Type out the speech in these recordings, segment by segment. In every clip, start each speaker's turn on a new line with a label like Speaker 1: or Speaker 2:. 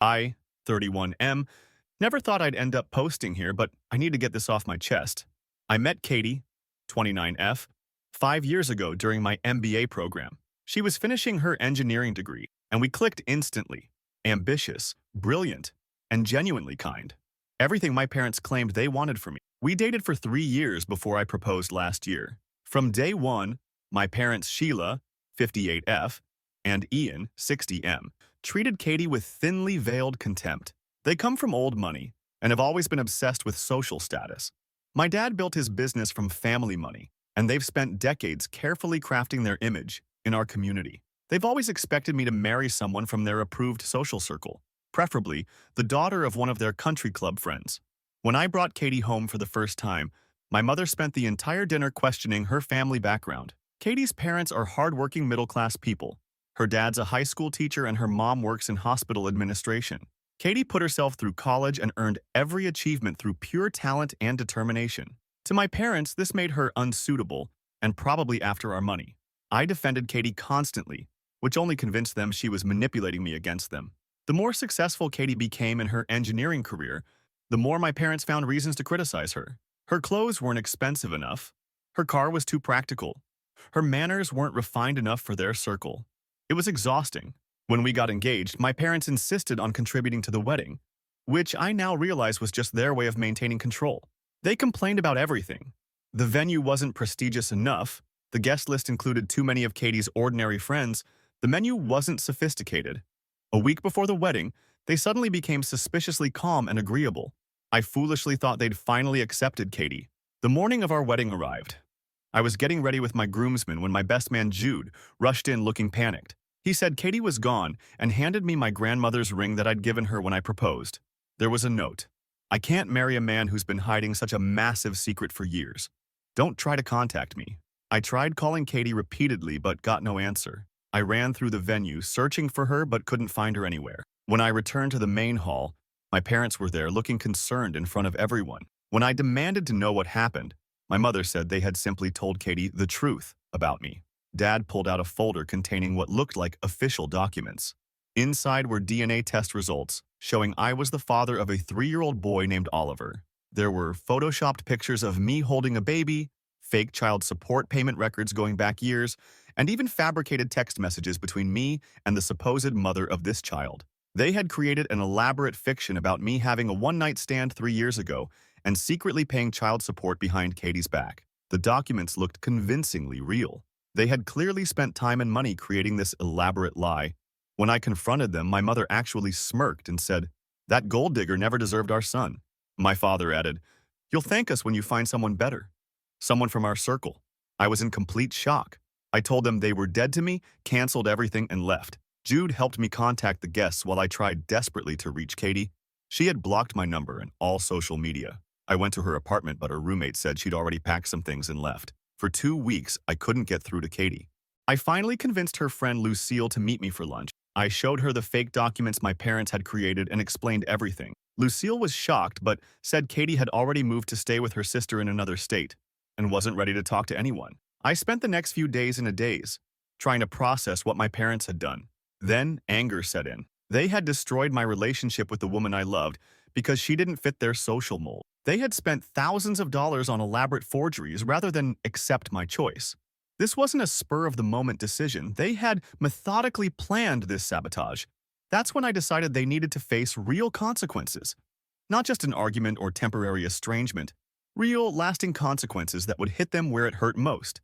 Speaker 1: I, 31M, never thought I'd end up posting here, but I need to get this off my chest. I met Katie, 29F, 5 years ago during my MBA program. She was finishing her engineering degree, and we clicked instantly. Ambitious, brilliant, and genuinely kind. Everything my parents claimed they wanted from me. We dated for 3 years before I proposed last year. From day one, my parents Sheila, 58F, and Ian, 60M, treated Katie with thinly veiled contempt. They come from old money and have always been obsessed with social status. My dad built his business from family money, and they've spent decades carefully crafting their image in our community. They've always expected me to marry someone from their approved social circle, preferably the daughter of one of their country club friends. When I brought Katie home for the first time, my mother spent the entire dinner questioning her family background. Katie's parents are hardworking middle-class people. Her dad's a high school teacher and her mom works in hospital administration. Katie put herself through college and earned every achievement through pure talent and determination. To my parents, this made her unsuitable and probably after our money. I defended Katie constantly, which only convinced them she was manipulating me against them. The more successful Katie became in her engineering career, the more my parents found reasons to criticize her. Her clothes weren't expensive enough. Her car was too practical. Her manners weren't refined enough for their circle. It was exhausting. When we got engaged, my parents insisted on contributing to the wedding, which I now realize was just their way of maintaining control. They complained about everything. The venue wasn't prestigious enough, the guest list included too many of Katie's ordinary friends, the menu wasn't sophisticated. A week before the wedding, they suddenly became suspiciously calm and agreeable. I foolishly thought they'd finally accepted Katie. The morning of our wedding arrived. I was getting ready with my groomsmen when my best man Jude rushed in looking panicked. He said Katie was gone and handed me my grandmother's ring that I'd given her when I proposed. There was a note. I can't marry a man who's been hiding such a massive secret for years. Don't try to contact me. I tried calling Katie repeatedly but got no answer. I ran through the venue searching for her but couldn't find her anywhere. When I returned to the main hall, my parents were there looking concerned in front of everyone. When I demanded to know what happened, my mother said they had simply told Katie the truth about me. Dad pulled out a folder containing what looked like official documents. Inside were DNA test results, showing I was the father of a 3-year-old boy named Oliver. There were photoshopped pictures of me holding a baby, fake child support payment records going back years, and even fabricated text messages between me and the supposed mother of this child. They had created an elaborate fiction about me having a one-night stand 3 years ago and secretly paying child support behind Katie's back. The documents looked convincingly real. They had clearly spent time and money creating this elaborate lie. When I confronted them, my mother actually smirked and said, "That gold digger never deserved our son." My father added, "You'll thank us when you find someone better. Someone from our circle." I was in complete shock. I told them they were dead to me, canceled everything, and left. Jude helped me contact the guests while I tried desperately to reach Katie. She had blocked my number and all social media. I went to her apartment, but her roommate said she'd already packed some things and left. For 2 weeks, I couldn't get through to Katie. I finally convinced her friend Lucille to meet me for lunch. I showed her the fake documents my parents had created and explained everything. Lucille was shocked, but said Katie had already moved to stay with her sister in another state and wasn't ready to talk to anyone. I spent the next few days in a daze, trying to process what my parents had done. Then anger set in. They had destroyed my relationship with the woman I loved because she didn't fit their social mold. They had spent thousands of dollars on elaborate forgeries rather than accept my choice. This wasn't a spur-of-the-moment decision. They had methodically planned this sabotage. That's when I decided they needed to face real consequences. Not just an argument or temporary estrangement. Real, lasting consequences that would hit them where it hurt most.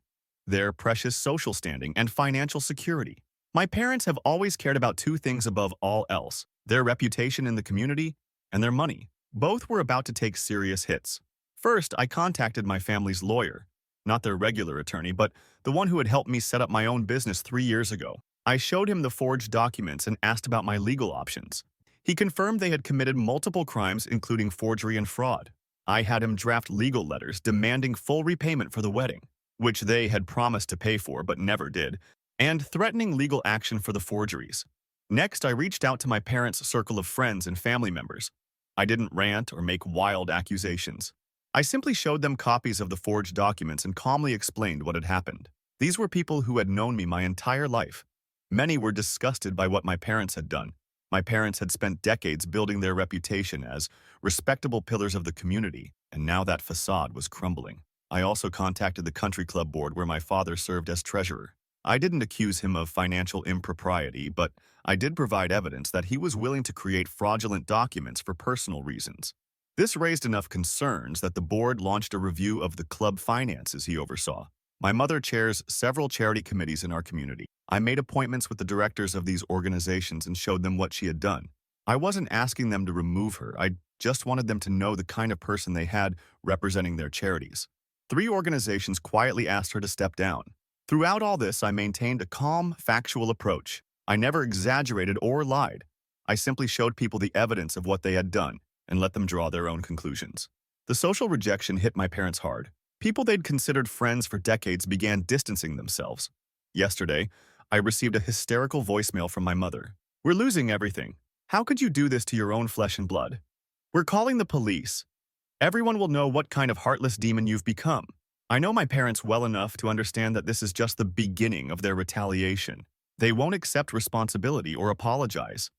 Speaker 1: Their precious social standing and financial security. My parents have always cared about 2 things above all else: their reputation in the community and their money. Both were about to take serious hits. First, I contacted my family's lawyer, not their regular attorney, but the one who had helped me set up my own business 3 years ago. I showed him the forged documents and asked about my legal options. He confirmed they had committed multiple crimes, including forgery and fraud. I had him draft legal letters demanding full repayment for the wedding, which they had promised to pay for but never did, and threatening legal action for the forgeries. Next, I reached out to my parents' circle of friends and family members. I didn't rant or make wild accusations. I simply showed them copies of the forged documents and calmly explained what had happened. These were people who had known me my entire life. Many were disgusted by what my parents had done. My parents had spent decades building their reputation as respectable pillars of the community, and now that facade was crumbling. I also contacted the country club board where my father served as treasurer. I didn't accuse him of financial impropriety, but I did provide evidence that he was willing to create fraudulent documents for personal reasons. This raised enough concerns that the board launched a review of the club finances he oversaw. My mother chairs several charity committees in our community. I made appointments with the directors of these organizations and showed them what she had done. I wasn't asking them to remove her. I just wanted them to know the kind of person they had representing their charities. 3 organizations quietly asked her to step down. Throughout all this, I maintained a calm, factual approach. I never exaggerated or lied. I simply showed people the evidence of what they had done and let them draw their own conclusions. The social rejection hit my parents hard. People they'd considered friends for decades began distancing themselves. Yesterday, I received a hysterical voicemail from my mother. "We're losing everything. How could you do this to your own flesh and blood? We're calling the police. Everyone will know what kind of heartless demon you've become." I know my parents well enough to understand that this is just the beginning of their retaliation. They won't accept responsibility or apologize.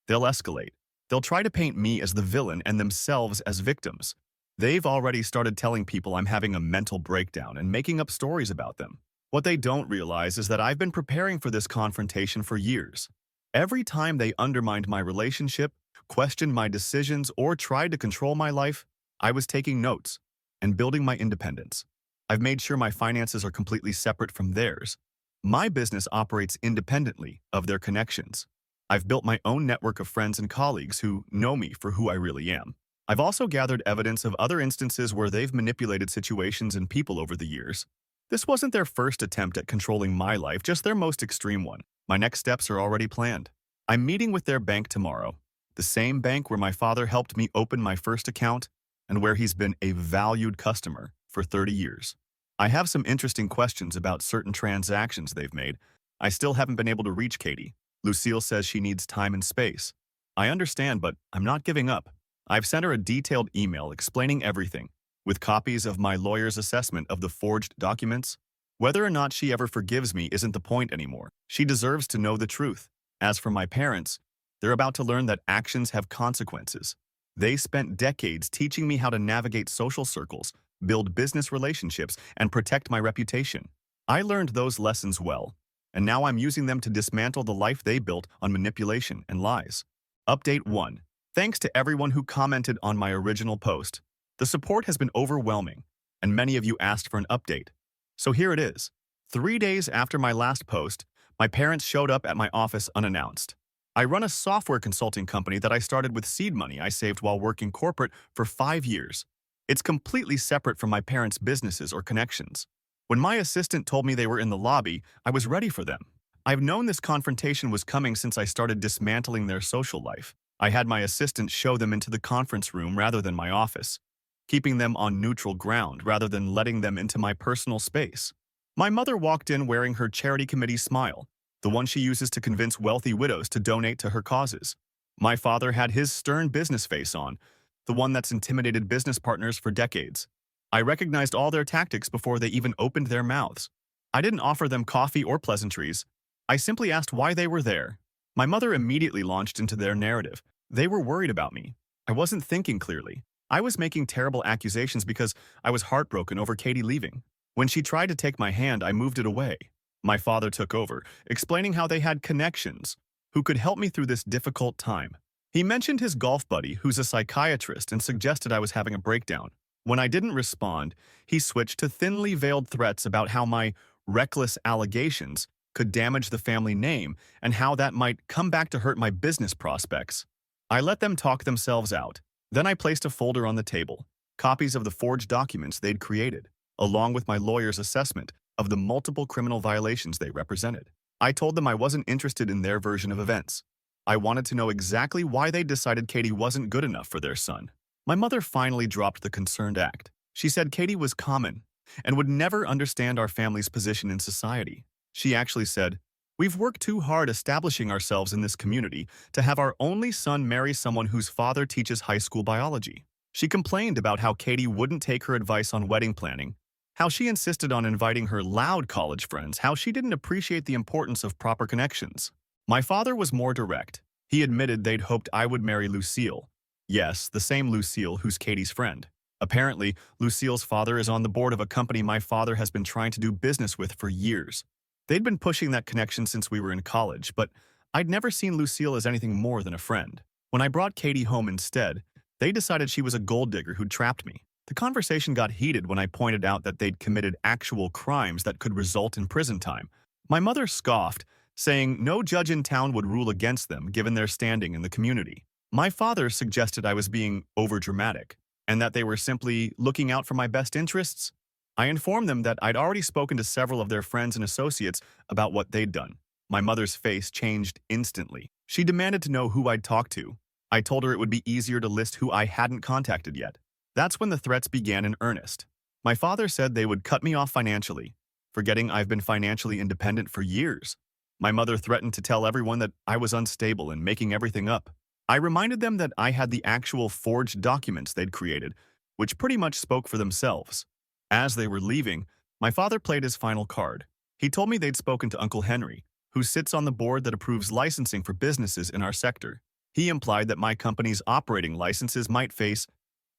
Speaker 1: They'll escalate. They'll try to paint me as the villain and themselves as victims. They've already started telling people I'm having a mental breakdown and making up stories about them. What they don't realize is that I've been preparing for this confrontation for years. Every time they undermined my relationship, questioned my decisions, or tried to control my life, I was taking notes and building my independence. I've made sure my finances are completely separate from theirs. My business operates independently of their connections. I've built my own network of friends and colleagues who know me for who I really am. I've also gathered evidence of other instances where they've manipulated situations and people over the years. This wasn't their first attempt at controlling my life, just their most extreme one. My next steps are already planned. I'm meeting with their bank tomorrow, the same bank where my father helped me open my first account and where he's been a valued customer for 30 years. I have some interesting questions about certain transactions they've made. I still haven't been able to reach Katie. Lucille says she needs time and space. I understand, but I'm not giving up. I've sent her a detailed email explaining everything, with copies of my lawyer's assessment of the forged documents. Whether or not she ever forgives me isn't the point anymore. She deserves to know the truth. As for my parents, they're about to learn that actions have consequences. They spent decades teaching me how to navigate social circles, build business relationships, and protect my reputation. I learned those lessons well, and now I'm using them to dismantle the life they built on manipulation and lies. Update 1. Thanks to everyone who commented on my original post. The support has been overwhelming, and many of you asked for an update. So here it is. 3 days after my last post, my parents showed up at my office unannounced. I run a software consulting company that I started with seed money I saved while working corporate for 5 years. It's completely separate from my parents' businesses or connections. When my assistant told me they were in the lobby, I was ready for them. I've known this confrontation was coming since I started dismantling their social life. I had my assistant show them into the conference room rather than my office, keeping them on neutral ground rather than letting them into my personal space. My mother walked in wearing her charity committee smile, the one she uses to convince wealthy widows to donate to her causes. My father had his stern business face on, the one that's intimidated business partners for decades. I recognized all their tactics before they even opened their mouths. I didn't offer them coffee or pleasantries. I simply asked why they were there. My mother immediately launched into their narrative. They were worried about me. I wasn't thinking clearly. I was making terrible accusations because I was heartbroken over Katie leaving. When she tried to take my hand, I moved it away. My father took over, explaining how they had connections who could help me through this difficult time. He mentioned his golf buddy, who's a psychiatrist, and suggested I was having a breakdown. When I didn't respond, he switched to thinly veiled threats about how my reckless allegations could damage the family name and how that might come back to hurt my business prospects. I let them talk themselves out. Then I placed a folder on the table, copies of the forged documents they'd created, along with my lawyer's assessment of the multiple criminal violations they represented. I told them I wasn't interested in their version of events. I wanted to know exactly why they decided Katie wasn't good enough for their son. My mother finally dropped the concerned act. She said Katie was common and would never understand our family's position in society. She actually said, "We've worked too hard establishing ourselves in this community to have our only son marry someone whose father teaches high school biology." She complained about how Katie wouldn't take her advice on wedding planning, how she insisted on inviting her loud college friends, how she didn't appreciate the importance of proper connections. My father was more direct. He admitted they'd hoped I would marry Lucille. Yes, the same Lucille who's Katie's friend. Apparently, Lucille's father is on the board of a company my father has been trying to do business with for years. They'd been pushing that connection since we were in college, but I'd never seen Lucille as anything more than a friend. When I brought Katie home instead, they decided she was a gold digger who'd trapped me. The conversation got heated when I pointed out that they'd committed actual crimes that could result in prison time. My mother scoffed, saying no judge in town would rule against them given their standing in the community. My father suggested I was being overdramatic and that they were simply looking out for my best interests. I informed them that I'd already spoken to several of their friends and associates about what they'd done. My mother's face changed instantly. She demanded to know who I'd talked to. I told her it would be easier to list who I hadn't contacted yet. That's when the threats began in earnest. My father said they would cut me off financially, forgetting I've been financially independent for years. My mother threatened to tell everyone that I was unstable and making everything up. I reminded them that I had the actual forged documents they'd created, which pretty much spoke for themselves. As they were leaving, my father played his final card. He told me they'd spoken to Uncle Henry, who sits on the board that approves licensing for businesses in our sector. He implied that my company's operating licenses might face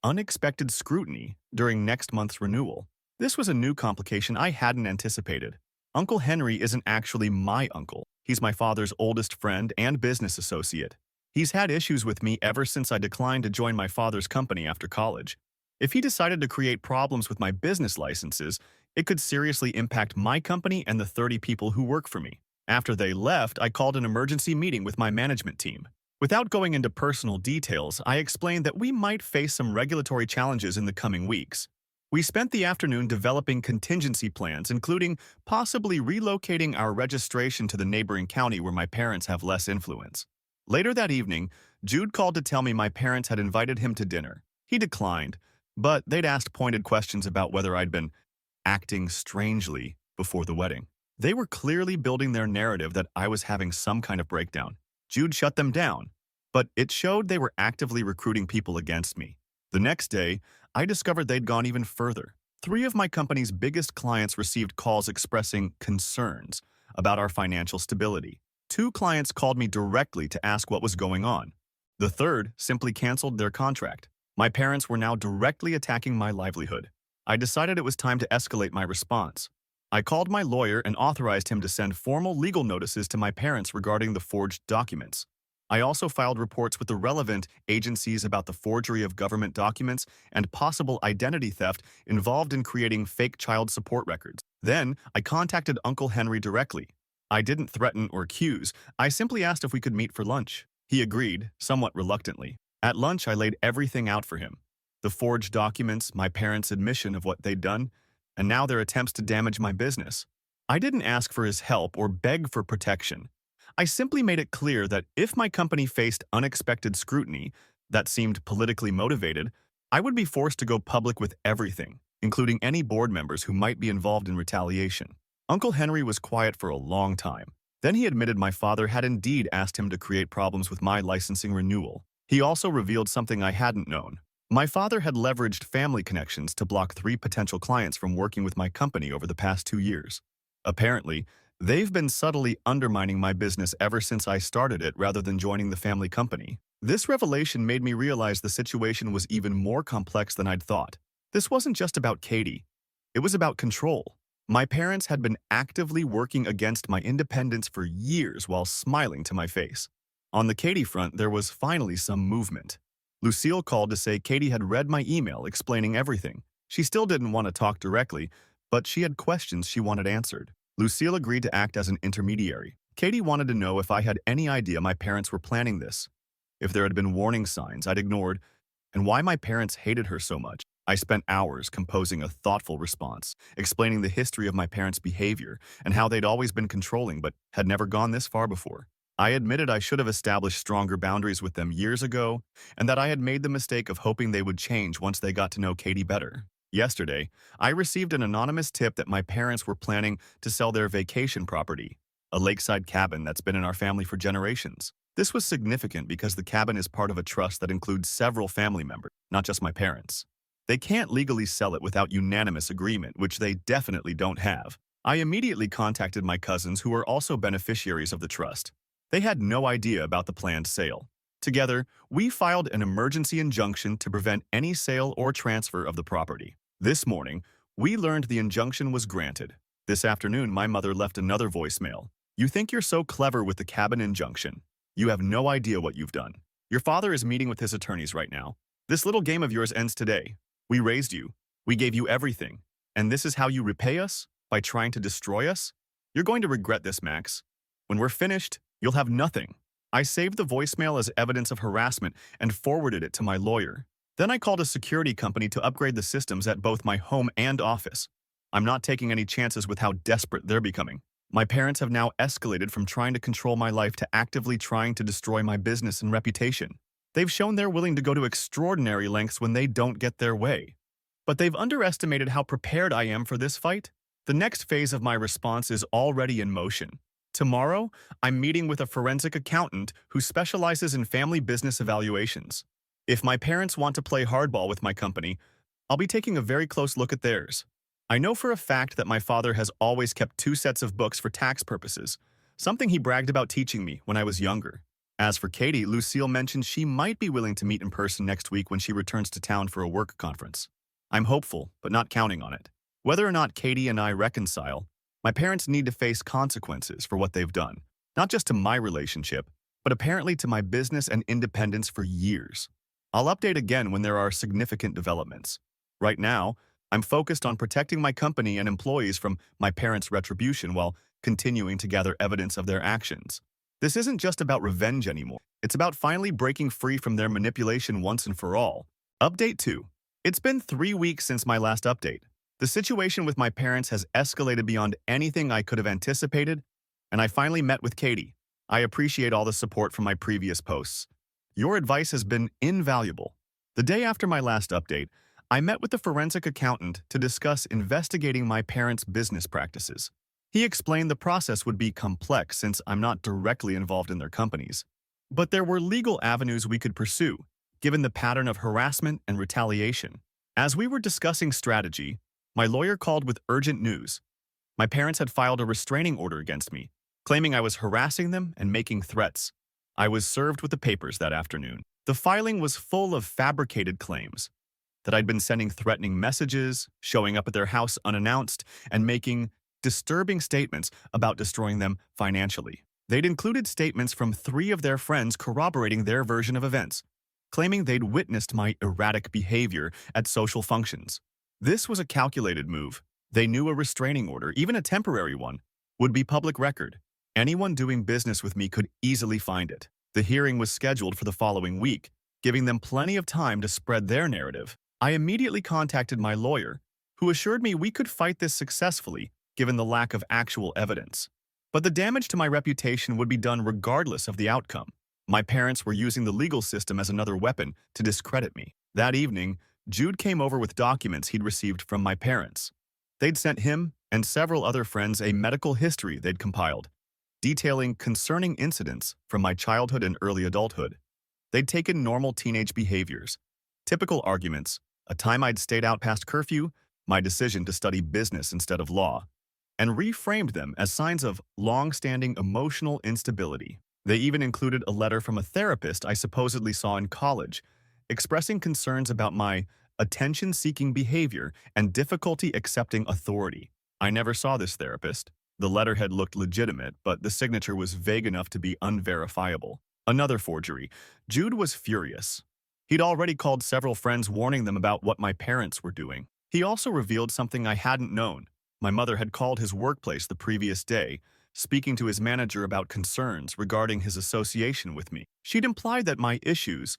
Speaker 1: unexpected scrutiny during next month's renewal. This was a new complication I hadn't anticipated. Uncle Henry isn't actually my uncle. He's my father's oldest friend and business associate. He's had issues with me ever since I declined to join my father's company after college. If he decided to create problems with my business licenses, it could seriously impact my company and the 30 people who work for me. After they left, I called an emergency meeting with my management team. Without going into personal details, I explained that we might face some regulatory challenges in the coming weeks. We spent the afternoon developing contingency plans, including possibly relocating our registration to the neighboring county where my parents have less influence. Later that evening, Jude called to tell me my parents had invited him to dinner. He declined, but they'd asked pointed questions about whether I'd been acting strangely before the wedding. They were clearly building their narrative that I was having some kind of breakdown. Jude shut them down, but it showed they were actively recruiting people against me. The next day, I discovered they'd gone even further. 3 of my company's biggest clients received calls expressing concerns about our financial stability. 2 clients called me directly to ask what was going on. The third simply canceled their contract. My parents were now directly attacking my livelihood. I decided it was time to escalate my response. I called my lawyer and authorized him to send formal legal notices to my parents regarding the forged documents. I also filed reports with the relevant agencies about the forgery of government documents and possible identity theft involved in creating fake child support records. Then, I contacted Uncle Henry directly. I didn't threaten or accuse. I simply asked if we could meet for lunch. He agreed, somewhat reluctantly. At lunch, I laid everything out for him. The forged documents, my parents' admission of what they'd done, and now their attempts to damage my business. I didn't ask for his help or beg for protection. I simply made it clear that if my company faced unexpected scrutiny that seemed politically motivated, I would be forced to go public with everything, including any board members who might be involved in retaliation. Uncle Henry was quiet for a long time. Then he admitted my father had indeed asked him to create problems with my licensing renewal. He also revealed something I hadn't known. My father had leveraged family connections to block 3 potential clients from working with my company over the past 2 years. Apparently, they've been subtly undermining my business ever since I started it rather than joining the family company. This revelation made me realize the situation was even more complex than I'd thought. This wasn't just about Katie. It was about control. My parents had been actively working against my independence for years while smiling to my face. On the Katie front, there was finally some movement. Lucille called to say Katie had read my email explaining everything. She still didn't want to talk directly, but she had questions she wanted answered. Lucille agreed to act as an intermediary. Katie wanted to know if I had any idea my parents were planning this, if there had been warning signs I'd ignored, and why my parents hated her so much. I spent hours composing a thoughtful response, explaining the history of my parents' behavior and how they'd always been controlling but had never gone this far before. I admitted I should have established stronger boundaries with them years ago, and that I had made the mistake of hoping they would change once they got to know Katie better. Yesterday, I received an anonymous tip that my parents were planning to sell their vacation property, a lakeside cabin that's been in our family for generations. This was significant because the cabin is part of a trust that includes several family members, not just my parents. They can't legally sell it without unanimous agreement, which they definitely don't have. I immediately contacted my cousins who are also beneficiaries of the trust. They had no idea about the planned sale. Together, we filed an emergency injunction to prevent any sale or transfer of the property. This morning, we learned the injunction was granted. This afternoon, my mother left another voicemail. You think you're so clever with the cabin injunction. You have no idea what you've done. Your father is meeting with his attorneys right now. This little game of yours ends today. We raised you. We gave you everything. And this is how you repay us? By trying to destroy us? You're going to regret this, Max. When we're finished, you'll have nothing. I saved the voicemail as evidence of harassment and forwarded it to my lawyer. Then I called a security company to upgrade the systems at both my home and office. I'm not taking any chances with how desperate they're becoming. My parents have now escalated from trying to control my life to actively trying to destroy my business and reputation. They've shown they're willing to go to extraordinary lengths when they don't get their way. But they've underestimated how prepared I am for this fight. The next phase of my response is already in motion. Tomorrow, I'm meeting with a forensic accountant who specializes in family business evaluations. If my parents want to play hardball with my company, I'll be taking a very close look at theirs. I know for a fact that my father has always kept 2 sets of books for tax purposes, something he bragged about teaching me when I was younger. As for Katie, Lucille mentioned she might be willing to meet in person next week when she returns to town for a work conference. I'm hopeful, but not counting on it. Whether or not Katie and I reconcile, my parents need to face consequences for what they've done, not just to my relationship, but apparently to my business and independence for years. I'll update again when there are significant developments. Right now, I'm focused on protecting my company and employees from my parents' retribution while continuing to gather evidence of their actions. This isn't just about revenge anymore. It's about finally breaking free from their manipulation once and for all. Update 2. It's been 3 weeks since my last update. The situation with my parents has escalated beyond anything I could have anticipated, and I finally met with Katie. I appreciate all the support from my previous posts. Your advice has been invaluable. The day after my last update, I met with the forensic accountant to discuss investigating my parents' business practices. He explained the process would be complex since I'm not directly involved in their companies. But there were legal avenues we could pursue, given the pattern of harassment and retaliation. As we were discussing strategy, my lawyer called with urgent news. My parents had filed a restraining order against me, claiming I was harassing them and making threats. I was served with the papers that afternoon. The filing was full of fabricated claims that I'd been sending threatening messages, showing up at their house unannounced, and making disturbing statements about destroying them financially. They'd included statements from 3 of their friends corroborating their version of events, claiming they'd witnessed my erratic behavior at social functions. This was a calculated move. They knew a restraining order, even a temporary one, would be public record. Anyone doing business with me could easily find it. The hearing was scheduled for the following week, giving them plenty of time to spread their narrative. I immediately contacted my lawyer, who assured me we could fight this successfully given the lack of actual evidence. But the damage to my reputation would be done regardless of the outcome. My parents were using the legal system as another weapon to discredit me. That evening, Jude came over with documents he'd received from my parents. They'd sent him and several other friends a medical history they'd compiled, detailing concerning incidents from my childhood and early adulthood. They'd taken normal teenage behaviors, typical arguments, a time I'd stayed out past curfew, my decision to study business instead of law, and reframed them as signs of long-standing emotional instability. They even included a letter from a therapist I supposedly saw in college, expressing concerns about my attention-seeking behavior and difficulty accepting authority. I never saw this therapist. The letterhead looked legitimate, but the signature was vague enough to be unverifiable. Another forgery. Jude was furious. He'd already called several friends warning them about what my parents were doing. He also revealed something I hadn't known. My mother had called his workplace the previous day, speaking to his manager about concerns regarding his association with me. She'd implied that my issues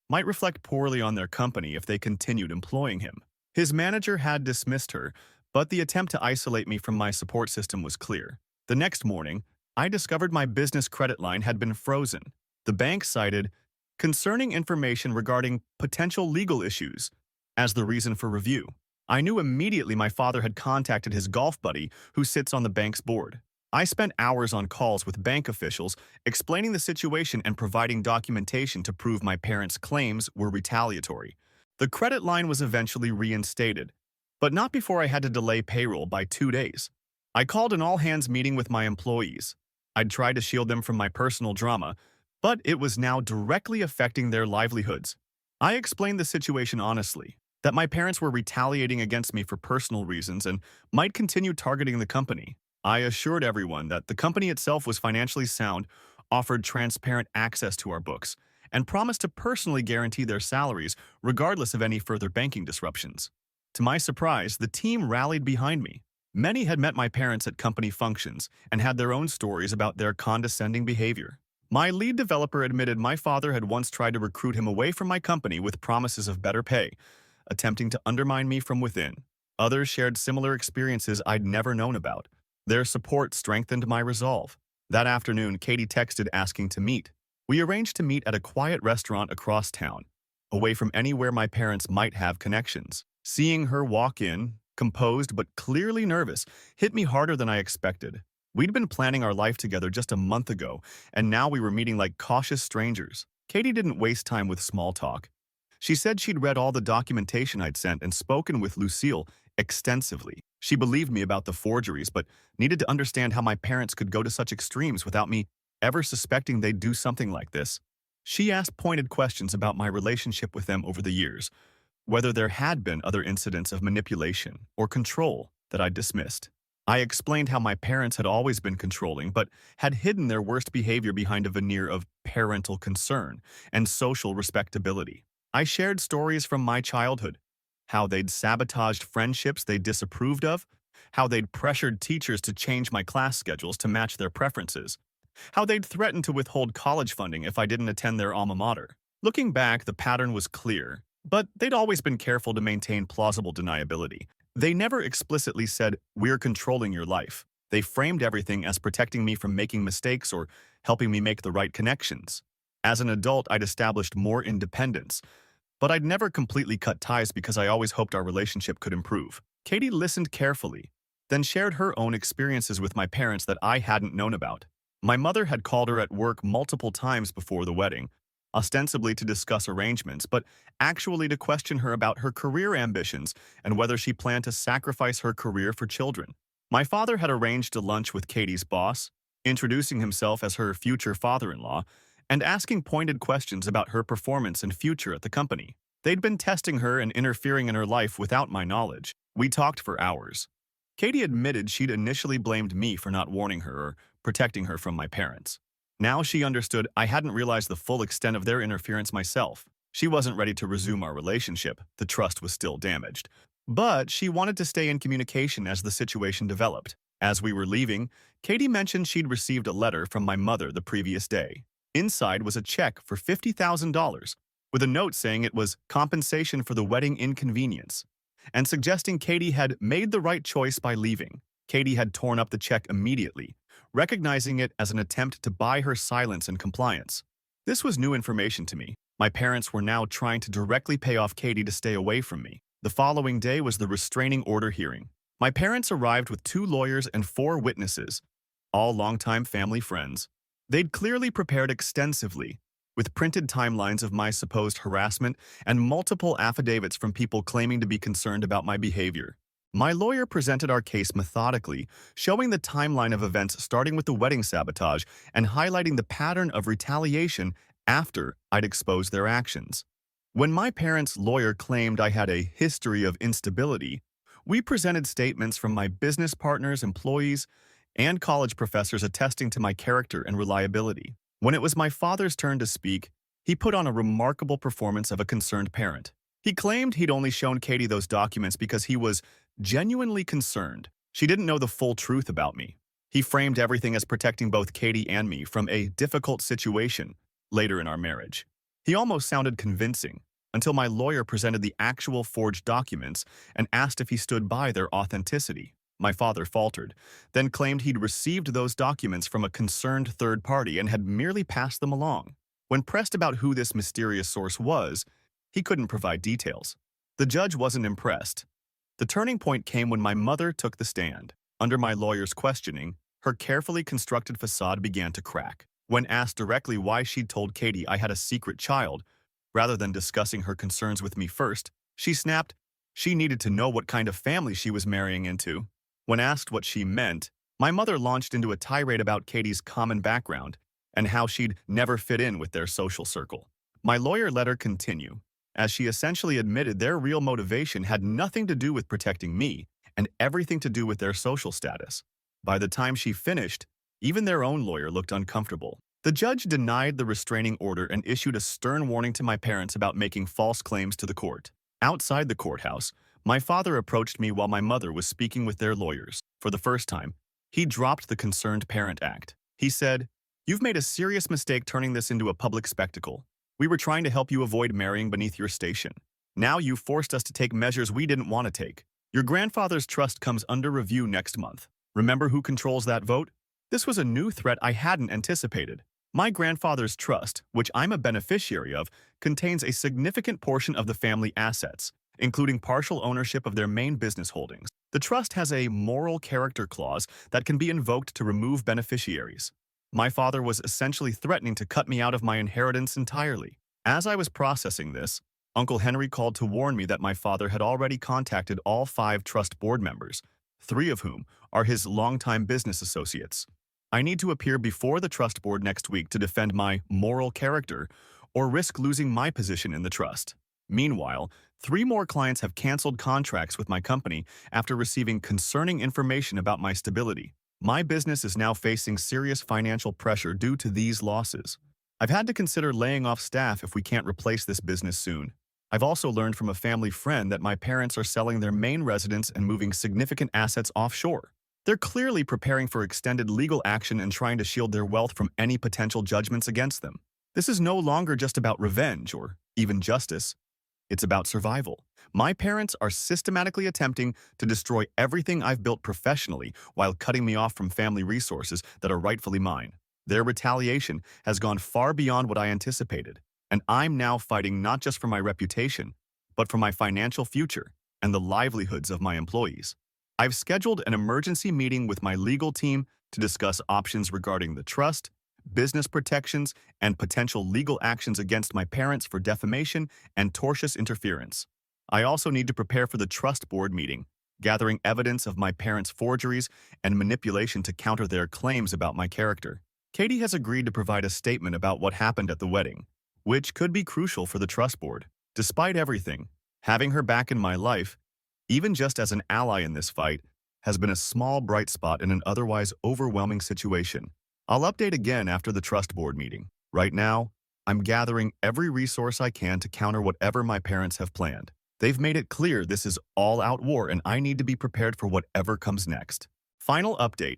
Speaker 1: might reflect poorly on their company if they continued employing him. His manager had dismissed her, but the attempt to isolate me from my support system was clear. The next morning, I discovered my business credit line had been frozen. The bank cited concerning information regarding potential legal issues as the reason for review. I knew immediately my father had contacted his golf buddy who sits on the bank's board. I spent hours on calls with bank officials explaining the situation and providing documentation to prove my parents' claims were retaliatory. The credit line was eventually reinstated, but not before I had to delay payroll by 2 days. I called an all-hands meeting with my employees. I'd tried to shield them from my personal drama, but it was now directly affecting their livelihoods. I explained the situation honestly, that my parents were retaliating against me for personal reasons and might continue targeting the company. I assured everyone that the company itself was financially sound, offered transparent access to our books, and promised to personally guarantee their salaries regardless of any further banking disruptions. To my surprise, the team rallied behind me. Many had met my parents at company functions and had their own stories about their condescending behavior. My lead developer admitted my father had once tried to recruit him away from my company with promises of better pay, attempting to undermine me from within. Others shared similar experiences I'd never known about. Their support strengthened my resolve. That afternoon, Katie texted asking to meet. We arranged to meet at a quiet restaurant across town, away from anywhere my parents might have connections. Seeing her walk in, composed but clearly nervous, hit me harder than I expected. We'd been planning our life together just a month ago, and now we were meeting like cautious strangers. Katie didn't waste time with small talk. She said she'd read all the documentation I'd sent and spoken with Lucille extensively. She believed me about the forgeries, but needed to understand how my parents could go to such extremes without me ever suspecting they'd do something like this. She asked pointed questions about my relationship with them over the years, whether there had been other incidents of manipulation or control that I dismissed. I explained how my parents had always been controlling, but had hidden their worst behavior behind a veneer of parental concern and social respectability. I shared stories from my childhood, how they'd sabotaged friendships they disapproved of, how they'd pressured teachers to change my class schedules to match their preferences, how they'd threatened to withhold college funding if I didn't attend their alma mater. Looking back, the pattern was clear, but they'd always been careful to maintain plausible deniability. They never explicitly said, "We're controlling your life." They framed everything as protecting me from making mistakes or helping me make the right connections. As an adult, I'd established more independence, but I'd never completely cut ties because I always hoped our relationship could improve. Katie listened carefully, then shared her own experiences with my parents that I hadn't known about. My mother had called her at work multiple times before the wedding, ostensibly to discuss arrangements, but actually to question her about her career ambitions and whether she planned to sacrifice her career for children. My father had arranged a lunch with Katie's boss, introducing himself as her future father-in-law, and asking pointed questions about her performance and future at the company. They'd been testing her and interfering in her life without my knowledge. We talked for hours. Katie admitted she'd initially blamed me for not warning her or protecting her from my parents. Now she understood I hadn't realized the full extent of their interference myself. She wasn't ready to resume our relationship. The trust was still damaged. But she wanted to stay in communication as the situation developed. As we were leaving, Katie mentioned she'd received a letter from my mother the previous day. Inside was a check for $50,000, with a note saying it was compensation for the wedding inconvenience, and suggesting Katie had made the right choice by leaving. Katie had torn up the check immediately, recognizing it as an attempt to buy her silence and compliance. This was new information to me. My parents were now trying to directly pay off Katie to stay away from me. The following day was the restraining order hearing. My parents arrived with 2 lawyers and 4 witnesses, all longtime family friends. They'd clearly prepared extensively, with printed timelines of my supposed harassment and multiple affidavits from people claiming to be concerned about my behavior. My lawyer presented our case methodically, showing the timeline of events starting with the wedding sabotage and highlighting the pattern of retaliation after I'd exposed their actions. When my parents' lawyer claimed I had a history of instability, we presented statements from my business partners, employees, and college professors attesting to my character and reliability. When it was my father's turn to speak, he put on a remarkable performance of a concerned parent. He claimed he'd only shown Katie those documents because he was genuinely concerned. She didn't know the full truth about me. He framed everything as protecting both Katie and me from a difficult situation later in our marriage. He almost sounded convincing, until my lawyer presented the actual forged documents and asked if he stood by their authenticity. My father faltered, then claimed he'd received those documents from a concerned third party and had merely passed them along. When pressed about who this mysterious source was, he couldn't provide details. The judge wasn't impressed. The turning point came when my mother took the stand. Under my lawyer's questioning, her carefully constructed facade began to crack. When asked directly why she'd told Katie I had a secret child, rather than discussing her concerns with me first, she snapped, she needed to know what kind of family she was marrying into. When asked what she meant, My mother launched into a tirade about Katie's common background and how she'd never fit in with their social circle. My lawyer let her continue, as she essentially admitted their real motivation had nothing to do with protecting me and everything to do with their social status. By the time she finished, even their own lawyer looked uncomfortable. The judge denied the restraining order and issued a stern warning to my parents about making false claims to the court. Outside the courthouse, my father approached me while my mother was speaking with their lawyers. For the first time, he dropped the Concerned Parent Act. He said, "You've made a serious mistake turning this into a public spectacle. We were trying to help you avoid marrying beneath your station. Now you've forced us to take measures we didn't want to take. Your grandfather's trust comes under review next month. Remember who controls that vote?" This was a new threat I hadn't anticipated. My grandfather's trust, which I'm a beneficiary of, contains a significant portion of the family assets, including partial ownership of their main business holdings. The trust has a moral character clause that can be invoked to remove beneficiaries. My father was essentially threatening to cut me out of my inheritance entirely. As I was processing this, Uncle Henry called to warn me that my father had already contacted all 5 trust board members, 3 of whom are his longtime business associates. I need to appear before the trust board next week to defend my moral character or risk losing my position in the trust. Meanwhile, 3 more clients have canceled contracts with my company after receiving concerning information about my stability. My business is now facing serious financial pressure due to these losses. I've had to consider laying off staff if we can't replace this business soon. I've also learned from a family friend that my parents are selling their main residence and moving significant assets offshore. They're clearly preparing for extended legal action and trying to shield their wealth from any potential judgments against them. This is no longer just about revenge or even justice. It's about survival. My parents are systematically attempting to destroy everything I've built professionally while cutting me off from family resources that are rightfully mine. Their retaliation has gone far beyond what I anticipated, and I'm now fighting not just for my reputation, but for my financial future and the livelihoods of my employees. I've scheduled an emergency meeting with my legal team to discuss options regarding the trust, business protections, and potential legal actions against my parents for defamation and tortious interference. I also need to prepare for the trust board meeting, gathering evidence of my parents' forgeries and manipulation to counter their claims about my character. Katie has agreed to provide a statement about what happened at the wedding, which could be crucial for the trust board. Despite everything, having her back in my life, even just as an ally in this fight, has been a small bright spot in an otherwise overwhelming situation. I'll update again after the trust board meeting. Right now, I'm gathering every resource I can to counter whatever my parents have planned. They've made it clear this is all-out war and I need to be prepared for whatever comes next. Final update.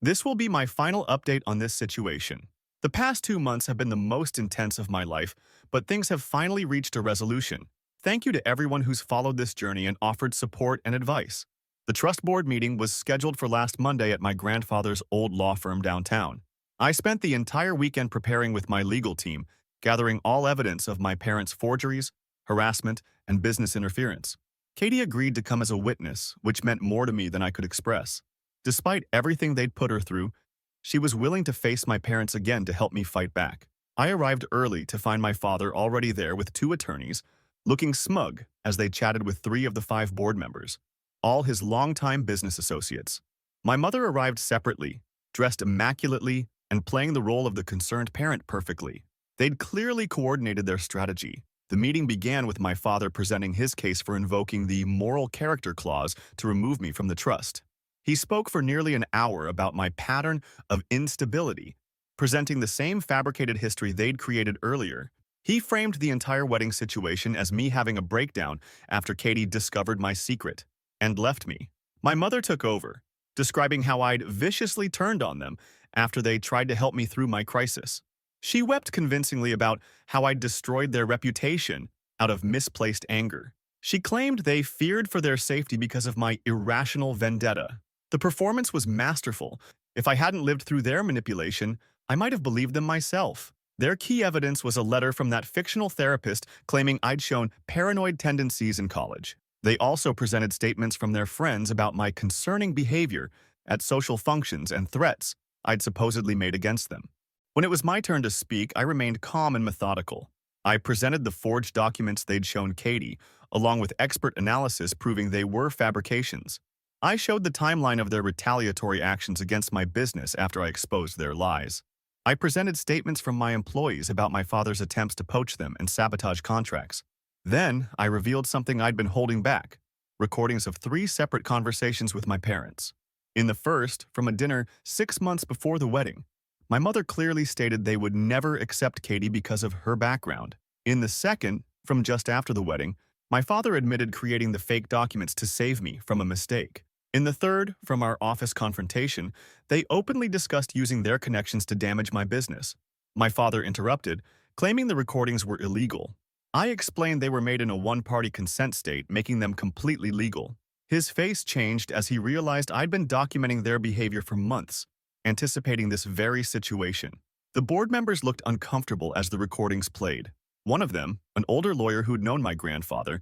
Speaker 1: This will be my final update on this situation. The past 2 months have been the most intense of my life, but things have finally reached a resolution. Thank you to everyone who's followed this journey and offered support and advice. The trust board meeting was scheduled for last Monday at my grandfather's old law firm downtown. I spent the entire weekend preparing with my legal team, gathering all evidence of my parents' forgeries, harassment, and business interference. Katie agreed to come as a witness, which meant more to me than I could express. Despite everything they'd put her through, she was willing to face my parents again to help me fight back. I arrived early to find my father already there with 2 attorneys, looking smug as they chatted with 3 of the 5 board members, all his longtime business associates. My mother arrived separately, dressed immaculately and playing the role of the concerned parent perfectly. They'd clearly coordinated their strategy. The meeting began with my father presenting his case for invoking the moral character clause to remove me from the trust. He spoke for nearly an hour about my pattern of instability, presenting the same fabricated history they'd created earlier. He framed the entire wedding situation as me having a breakdown after Katie discovered my secret and left me. My mother took over, describing how I'd viciously turned on them after they tried to help me through my crisis. She wept convincingly about how I'd destroyed their reputation out of misplaced anger. She claimed they feared for their safety because of my irrational vendetta. The performance was masterful. If I hadn't lived through their manipulation, I might have believed them myself. Their key evidence was a letter from that fictional therapist claiming I'd shown paranoid tendencies in college. They also presented statements from their friends about my concerning behavior at social functions and threats I'd supposedly made against them. When it was my turn to speak, I remained calm and methodical. I presented the forged documents they'd shown Katie, along with expert analysis proving they were fabrications. I showed the timeline of their retaliatory actions against my business after I exposed their lies. I presented statements from my employees about my father's attempts to poach them and sabotage contracts. Then, I revealed something I'd been holding back, recordings of 3 separate conversations with my parents. In the first, from a dinner 6 months before the wedding, my mother clearly stated they would never accept Katie because of her background. In the second, from just after the wedding, my father admitted creating the fake documents to save me from a mistake. In the third, from our office confrontation, they openly discussed using their connections to damage my business. My father interrupted, claiming the recordings were illegal. I explained they were made in a one-party consent state, making them completely legal. His face changed as he realized I'd been documenting their behavior for months, anticipating this very situation. The board members looked uncomfortable as the recordings played. One of them, an older lawyer who'd known my grandfather,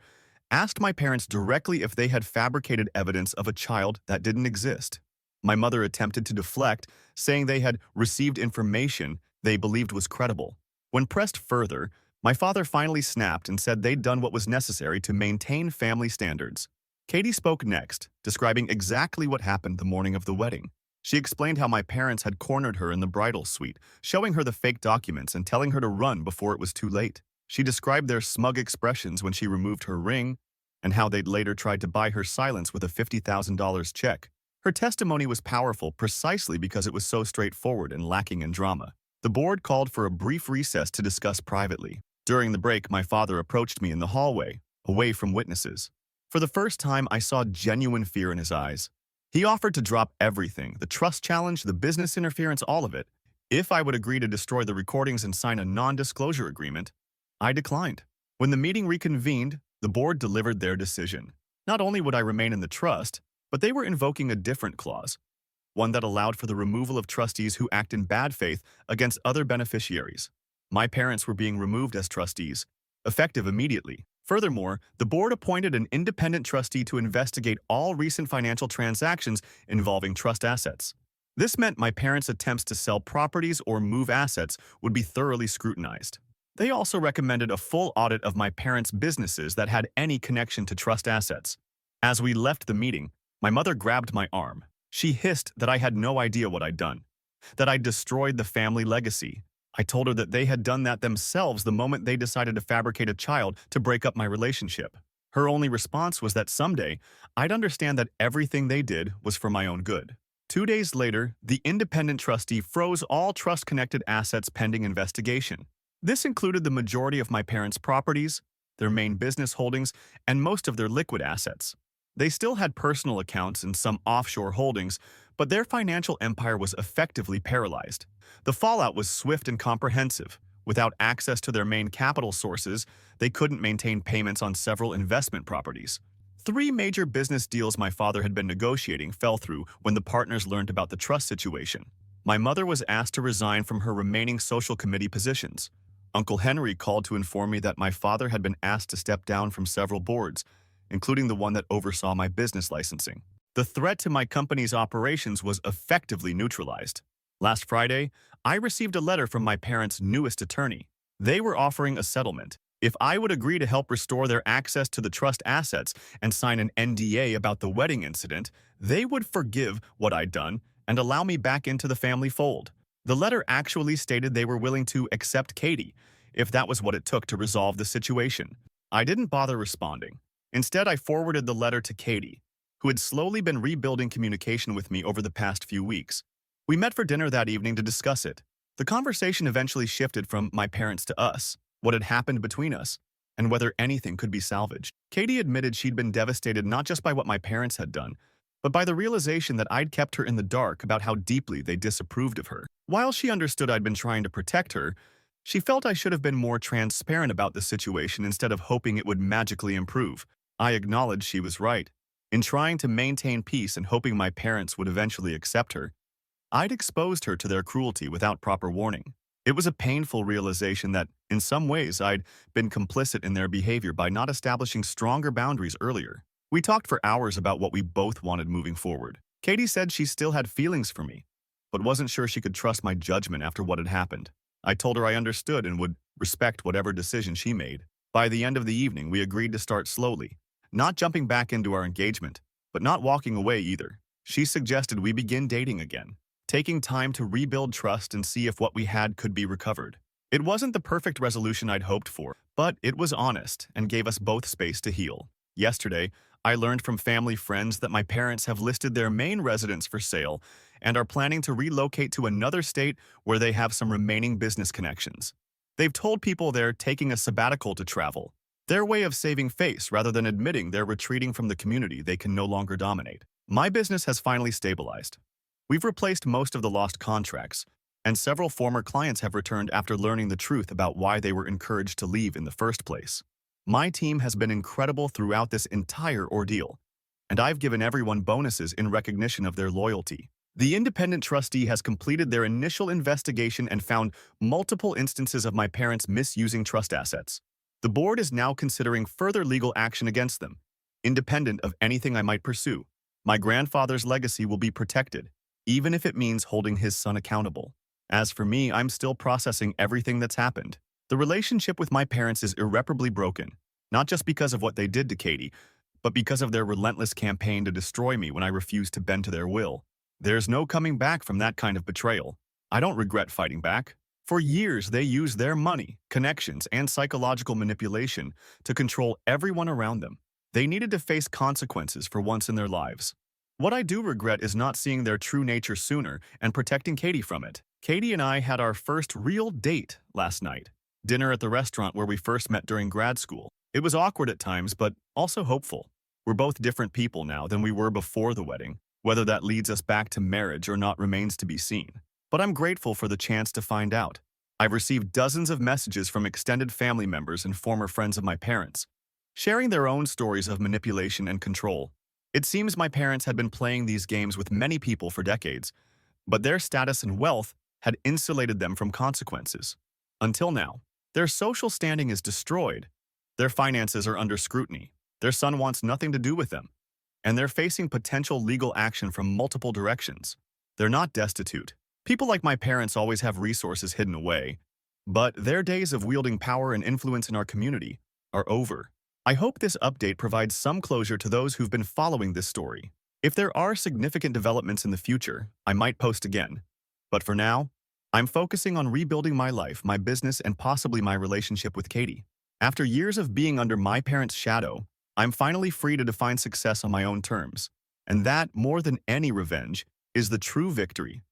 Speaker 1: asked my parents directly if they had fabricated evidence of a child that didn't exist. My mother attempted to deflect, saying they had received information they believed was credible. When pressed further, my father finally snapped and said they'd done what was necessary to maintain family standards. Katie spoke next, describing exactly what happened the morning of the wedding. She explained how my parents had cornered her in the bridal suite, showing her the fake documents and telling her to run before it was too late. She described their smug expressions when she removed her ring, and how they'd later tried to buy her silence with a $50,000 check. Her testimony was powerful precisely because it was so straightforward and lacking in drama. The board called for a brief recess to discuss privately. During the break, my father approached me in the hallway, away from witnesses. For the first time, I saw genuine fear in his eyes. He offered to drop everything, the trust challenge, the business interference, all of it, if I would agree to destroy the recordings and sign a non-disclosure agreement. I declined. When the meeting reconvened, the board delivered their decision. Not only would I remain in the trust, but they were invoking a different clause, one that allowed for the removal of trustees who act in bad faith against other beneficiaries. My parents were being removed as trustees, effective immediately. Furthermore, the board appointed an independent trustee to investigate all recent financial transactions involving trust assets. This meant my parents' attempts to sell properties or move assets would be thoroughly scrutinized. They also recommended a full audit of my parents' businesses that had any connection to trust assets. As we left the meeting, my mother grabbed my arm. She hissed that I had no idea what I'd done, that I'd destroyed the family legacy. I told her that they had done that themselves the moment they decided to fabricate a child to break up my relationship. Her only response was that someday I'd understand that everything they did was for my own good. 2 days later, the independent trustee froze all trust-connected assets pending investigation. This included the majority of my parents' properties, their main business holdings, and most of their liquid assets. They still had personal accounts and some offshore holdings, but their financial empire was effectively paralyzed. The fallout was swift and comprehensive. Without access to their main capital sources, they couldn't maintain payments on several investment properties. 3 major business deals my father had been negotiating fell through when the partners learned about the trust situation. My mother was asked to resign from her remaining social committee positions. Uncle Henry called to inform me that my father had been asked to step down from several boards, including the one that oversaw my business licensing. The threat to my company's operations was effectively neutralized. Last Friday, I received a letter from my parents' newest attorney. They were offering a settlement. If I would agree to help restore their access to the trust assets and sign an NDA about the wedding incident, they would forgive what I'd done and allow me back into the family fold. The letter actually stated they were willing to accept Katie, if that was what it took to resolve the situation. I didn't bother responding. Instead, I forwarded the letter to Katie, who had slowly been rebuilding communication with me over the past few weeks. We met for dinner that evening to discuss it. The conversation eventually shifted from my parents to us, what had happened between us, and whether anything could be salvaged. Katie admitted she'd been devastated not just by what my parents had done, but by the realization that I'd kept her in the dark about how deeply they disapproved of her. While she understood I'd been trying to protect her, she felt I should have been more transparent about the situation instead of hoping it would magically improve. I acknowledged she was right. In trying to maintain peace and hoping my parents would eventually accept her, I'd exposed her to their cruelty without proper warning. It was a painful realization that, in some ways, I'd been complicit in their behavior by not establishing stronger boundaries earlier. We talked for hours about what we both wanted moving forward. Katie said she still had feelings for me, but wasn't sure she could trust my judgment after what had happened. I told her I understood and would respect whatever decision she made. By the end of the evening, we agreed to start slowly, not jumping back into our engagement, but not walking away either. She suggested we begin dating again, taking time to rebuild trust and see if what we had could be recovered. It wasn't the perfect resolution I'd hoped for, but it was honest and gave us both space to heal. Yesterday, I learned from family friends that my parents have listed their main residence for sale and are planning to relocate to another state where they have some remaining business connections. They've told people they're taking a sabbatical to travel, their way of saving face rather than admitting they're retreating from the community they can no longer dominate. My business has finally stabilized. We've replaced most of the lost contracts, and several former clients have returned after learning the truth about why they were encouraged to leave in the first place. My team has been incredible throughout this entire ordeal, and I've given everyone bonuses in recognition of their loyalty. The independent trustee has completed their initial investigation and found multiple instances of my parents misusing trust assets. The board is now considering further legal action against them, independent of anything I might pursue. My grandfather's legacy will be protected, even if it means holding his son accountable. As for me, I'm still processing everything that's happened. The relationship with my parents is irreparably broken, not just because of what they did to Katie, but because of their relentless campaign to destroy me when I refused to bend to their will. There's no coming back from that kind of betrayal. I don't regret fighting back. For years, they used their money, connections, and psychological manipulation to control everyone around them. They needed to face consequences for once in their lives. What I do regret is not seeing their true nature sooner and protecting Katie from it. Katie and I had our first real date last night. Dinner at the restaurant where we first met during grad school. It was awkward at times, but also hopeful. We're both different people now than we were before the wedding. Whether that leads us back to marriage or not remains to be seen. But I'm grateful for the chance to find out. I've received dozens of messages from extended family members and former friends of my parents, sharing their own stories of manipulation and control. It seems my parents had been playing these games with many people for decades, but their status and wealth had insulated them from consequences. Until now, their social standing is destroyed. Their finances are under scrutiny. Their son wants nothing to do with them, and they're facing potential legal action from multiple directions. They're not destitute. People like my parents always have resources hidden away, but their days of wielding power and influence in our community are over. I hope this update provides some closure to those who've been following this story. If there are significant developments in the future, I might post again. But for now, I'm focusing on rebuilding my life, my business, and possibly my relationship with Katie. After years of being under my parents' shadow, I'm finally free to define success on my own terms. And that, more than any revenge, is the true victory.